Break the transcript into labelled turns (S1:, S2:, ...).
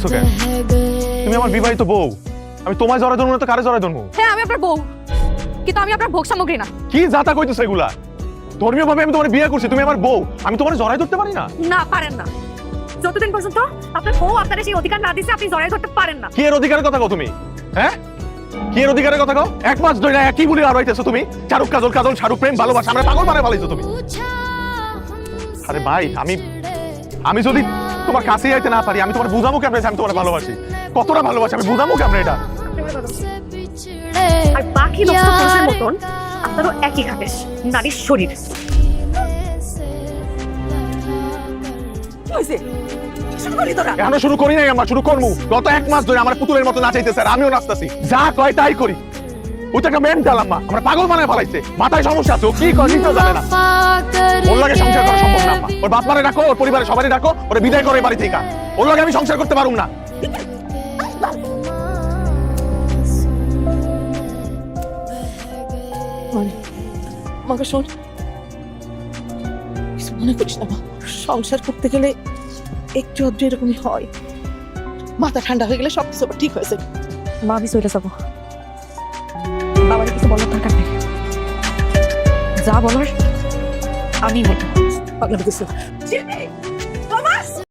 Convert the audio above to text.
S1: করতেছো কেন? তুমি আমার বিবাহিত বউ, আমি তোমায় জড়াই ধরবো না তো কারে জড়াই ধরবো?
S2: হ্যাঁ আমি আপনার বউ, কিন্তু আমি আপনার ভোগ সামগ্রী না।
S1: কি যাতা কইতেছো এগুলা? ধর্মীয় ভাবে আমি তোমার বিয়ে করছি, তুমি আমার বউ, আমি তোমার জড়াই ধরতে পারি না?
S2: না পারেন না, যতদিন পর্যন্ত আপনার বউ আপনার সেই অধিকার না দিছে আপনি জড়াই ধরতে পারেন না।
S1: কি এর অধিকারের কথা কও তুমি? হ্যাঁ, কি এর অধিকারের কথা কও? এক মাস ধরে একই বলি আর হইতেছো তুমি, চারুক কাজল কাজল শাহরুখ প্রেম ভালোবাসা, আমরা পাগল বানায় ফেলাইছো তুমি। আরে ভাই, আমি যদি তোমার কাছে আইতে না পারি, আমি তোমার বুঝামু কেমনে আমি তোমার ভালোবাসি, কতটা ভালোবাসি আমি বুঝামু কেমনে এটা?
S2: আর বাকি দশটা পুরুষের মতন আপনারও একই খাবেশ, নারীর শরীর।
S1: এখনো শুরু করি নাই, আমরা শুরু করবো। গত এক মাস ধরে আমার পুতুলের মতো নাচাইতেছে আর আমিও নাচতেছি, যা কয় তাই করি। ওই তো একটা মেন্টাল আম্মা, আমরা পাগল বানায় ফেলাইছে, মাথায় সমস্যা আছে, ও কি করে নিজেও জানে না। ওর লাগে সংসার করা সম্ভব না আম্মা। ওর বাপ মারে ডাকো, ওর পরিবারের সবারই ডাকো, ওরে বিদায় করে বাড়ি থেকে। ওর লাগে আমি সংসার করতে পারুম না।
S3: আমাকে শোন, কিছু মনে করিস না মা, সংসার করতে গেলে একটু আধটু এরকমই হয়, মাথা ঠান্ডা হয়ে গেলে সবকিছু আবার ঠিক হয়েছে।
S2: মা আমি চলে যাবো, বাবার কিছু বলার দরকার নেই, যা বলার আমি বলবো।
S3: পাগলামি কিছু